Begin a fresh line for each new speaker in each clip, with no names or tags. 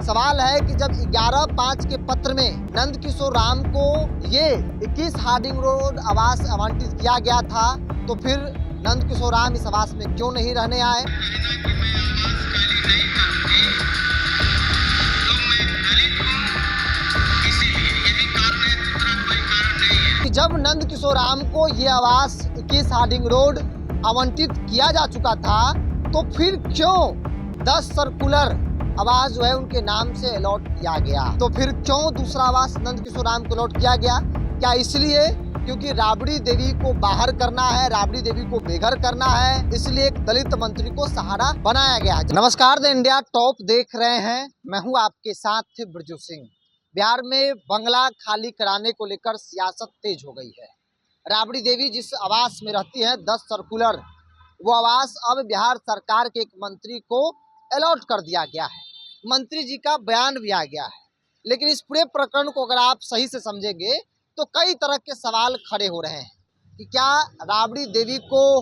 सवाल है कि जब 11/5 के पत्र में नंद किशोर राम को ये 21 हार्डिंग रोड आवास आवंटित किया गया था, तो फिर नंद किशोर राम इस आवास में क्यों नहीं रहने आए? कि जब नंद किशोर राम को ये आवास 21 हार्डिंग रोड आवंटित किया जा चुका था, तो फिर क्यों 10 सर्कुलर आवास जो है उनके नाम से अलॉट किया गया? तो फिर क्यों दूसरा आवास नंद किशोर राम को अलॉट किया गया? क्या इसलिए क्योंकि राबड़ी देवी को बाहर करना है, राबड़ी देवी को बेघर करना है, इसलिए एक दलित मंत्री को सहारा बनाया गया है? नमस्कार, द इंडिया टॉप देख रहे हैं, मैं हूं आपके साथ ब्रजू सिंह। बिहार में बंगला खाली कराने को लेकर सियासत तेज हो गई है। राबड़ी देवी जिस आवास में रहती है 10 सर्कुलर, वो आवास अब बिहार सरकार के एक मंत्री को अलॉट कर दिया गया है। मंत्री जी का बयान भी आ गया है, लेकिन इस पूरे प्रकरण को अगर आप सही से समझेंगे तो कई तरह के सवाल खड़े हो रहे हैं कि क्या राबड़ी देवी को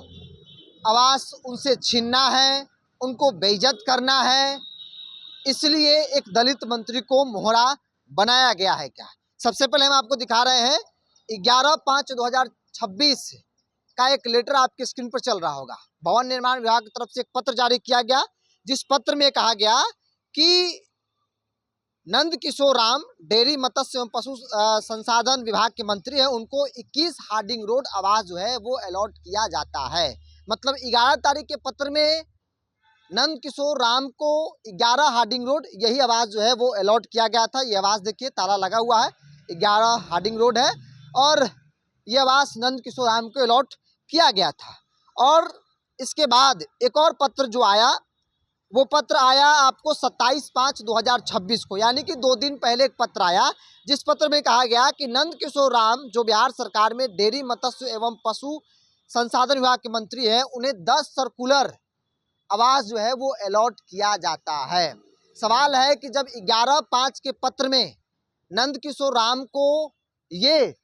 आवास उनसे छीनना है, उनको बेइज्जत करना है, इसलिए एक दलित मंत्री को मोहरा बनाया गया है क्या? सबसे पहले हम आपको दिखा रहे हैं 11/5/2026 का एक लेटर आपके स्क्रीन पर चल रहा होगा। भवन निर्माण विभाग की तरफ से एक पत्र जारी किया गया, जिस पत्र में कहा गया कि नंद किशोर राम डेयरी मत्स्य एवं पशु संसाधन विभाग के मंत्री हैं, उनको 21 हार्डिंग रोड आवास जो है वो अलॉट किया जाता है। मतलब 11 तारीख के पत्र में नंद किशोर राम को 11 हार्डिंग रोड यही आवास जो है वो अलॉट किया गया था। ये आवास देखिए ताला लगा हुआ है, 11 हार्डिंग रोड है और ये आवास नंद किशोर राम को अलॉट किया गया था। और इसके बाद एक और पत्र जो आया, वो पत्र आया आपको 27/5/2026 को, यानी कि 2 दिन पहले एक पत्र आया, जिस पत्र में कहा गया कि नंद किशोर राम जो बिहार सरकार में डेयरी मत्स्य एवं पशु संसाधन विभाग के मंत्री हैं, उन्हें 10 सर्कुलर आवास जो है वो अलॉट किया जाता है। सवाल है कि जब 11/5 के पत्र में नंद किशोर राम को ये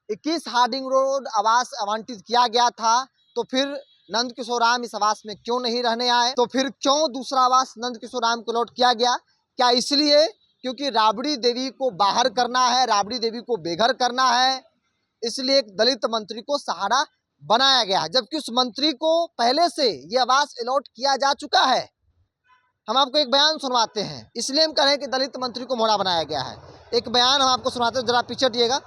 21 हार्डिंग रोड आवास आवंटित किया गया था, तो फिर नंद किशोर राम इस आवास में क्यों नहीं रहने आए? तो फिर क्यों दूसरा आवास नंद किशोर राम को अलॉट किया गया? क्या इसलिए क्योंकि राबड़ी देवी को बाहर करना है, राबड़ी देवी को बेघर करना है, इसलिए एक दलित मंत्री को सहारा बनाया गया है, जबकि उस मंत्री को पहले से ये आवास अलॉट किया जा चुका है। हम आपको एक बयान सुनवाते हैं, इसलिए हम कह रहे हैं कि दलित मंत्री को मोहरा बनाया गया है। एक बयान हम आपको सुनाते हैं, जरा पीछे हटिएगा।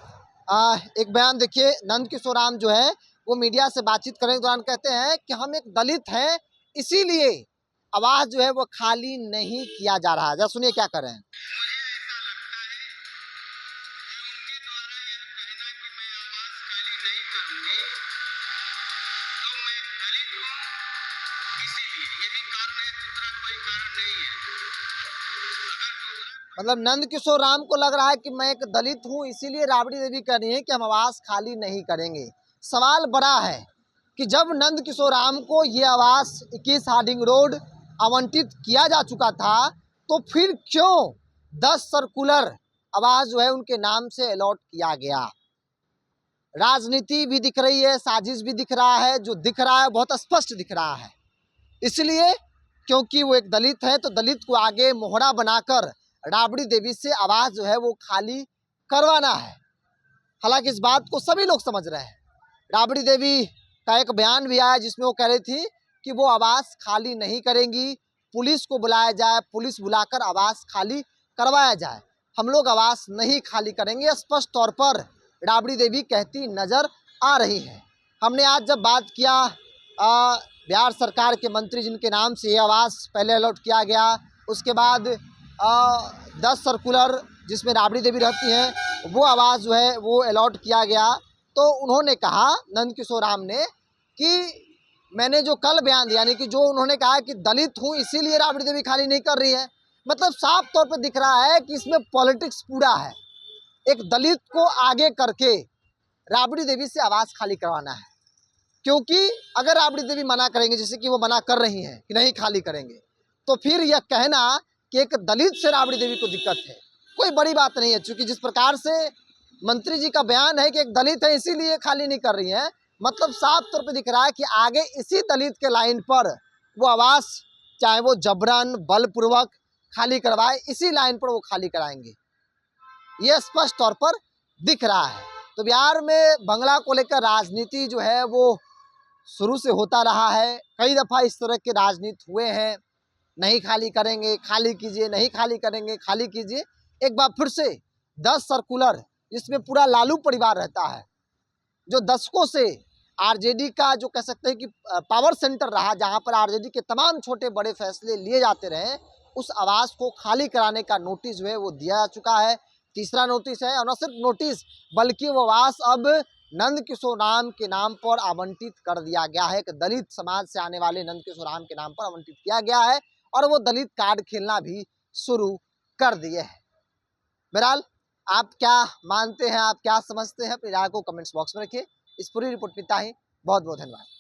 एक बयान देखिए, नंद किशोर राम जो है वो मीडिया से बातचीत करने के दौरान कहते हैं कि हम एक दलित हैं, इसीलिए आवास जो है वो खाली नहीं किया जा रहा है। जरा सुनिए क्या कर रहे हैं। मतलब नंद किशोर राम को लग रहा है कि मैं एक दलित हूं, इसीलिए राबड़ी देवी कह रही है कि हम आवास खाली नहीं करेंगे। सवाल बड़ा है कि जब नंद किशोर राम को ये आवास 21 हार्डिंग रोड आवंटित किया जा चुका था, तो फिर क्यों 10 सर्कुलर आवास जो है उनके नाम से अलॉट किया गया? राजनीति भी दिख रही है, साजिश भी दिख रहा है, जो दिख रहा है बहुत स्पष्ट दिख रहा है। इसलिए क्योंकि वो एक दलित है, तो दलित को आगे मोहरा बनाकर राबड़ी देवी से आवास जो है वो खाली करवाना है। हालांकि इस बात को सभी लोग समझ रहे हैं। राबड़ी देवी का एक बयान भी आया, जिसमें वो कह रही थी कि वो आवास खाली नहीं करेंगी, पुलिस को बुलाया जाए, पुलिस बुलाकर आवास खाली करवाया जाए, हम लोग आवास नहीं खाली करेंगे। स्पष्ट तौर पर राबड़ी देवी कहती नजर आ रही है। हमने आज जब बात किया बिहार सरकार के मंत्री जिनके नाम से ये आवास पहले अलॉट किया गया, उसके बाद 10 सर्कुलर जिसमें राबड़ी देवी रहती हैं वो आवास जो है वो अलॉट किया गया, तो उन्होंने कहा, नंद किशोर राम ने, कि मैंने जो कल बयान दिया, यानी कि जो उन्होंने कहा कि दलित हूँ इसीलिए राबड़ी देवी खाली नहीं कर रही है, मतलब साफ तौर पे दिख रहा है कि इसमें पॉलिटिक्स पूरा है। एक दलित को आगे करके राबड़ी देवी से आवास खाली करवाना है, क्योंकि अगर राबड़ी देवी मना करेंगे, जैसे कि वो मना कर रही हैं कि नहीं खाली करेंगे, तो फिर यह कहना कि एक दलित से राबड़ी देवी को दिक्कत है, कोई बड़ी बात नहीं है। चूंकि जिस प्रकार से मंत्री जी का बयान है कि एक दलित है इसीलिए खाली नहीं कर रही है, मतलब साफ तौर पे दिख रहा है कि आगे इसी दलित के लाइन पर वो आवास, चाहे वो जबरन बलपूर्वक खाली करवाए, इसी लाइन पर वो खाली कराएंगे, ये स्पष्ट तौर पर दिख रहा है। तो बिहार में बंगला को लेकर राजनीति जो है वो शुरू से होता रहा है। कई दफा इस तरह के राजनीति हुए हैं, नहीं खाली करेंगे, खाली कीजिए, नहीं खाली करेंगे, खाली कीजिए। एक बार फिर से 10 सर्कुलर, जिसमें पूरा लालू परिवार रहता है, जो दशकों से आरजेडी का जो कह सकते हैं कि पावर सेंटर रहा, जहां पर आरजेडी के तमाम छोटे बड़े फैसले लिए जाते रहे, उस आवास को खाली कराने का नोटिस जो है वो दिया जा चुका है। तीसरा नोटिस है, और न सिर्फ नोटिस बल्कि वो आवास अब नंद किशोर राम के नाम पर आवंटित कर दिया गया है। एक दलित समाज से आने वाले नंद किशोर राम के नाम पर आवंटित किया गया है, और वो दलित कार्ड खेलना भी शुरू कर दिए हैं। बहरहाल आप क्या मानते हैं, आप क्या समझते हैं, अपनी राय को कमेंट्स बॉक्स में रखिए। इस पूरी रिपोर्ट में इतना ही। बहुत बहुत धन्यवाद।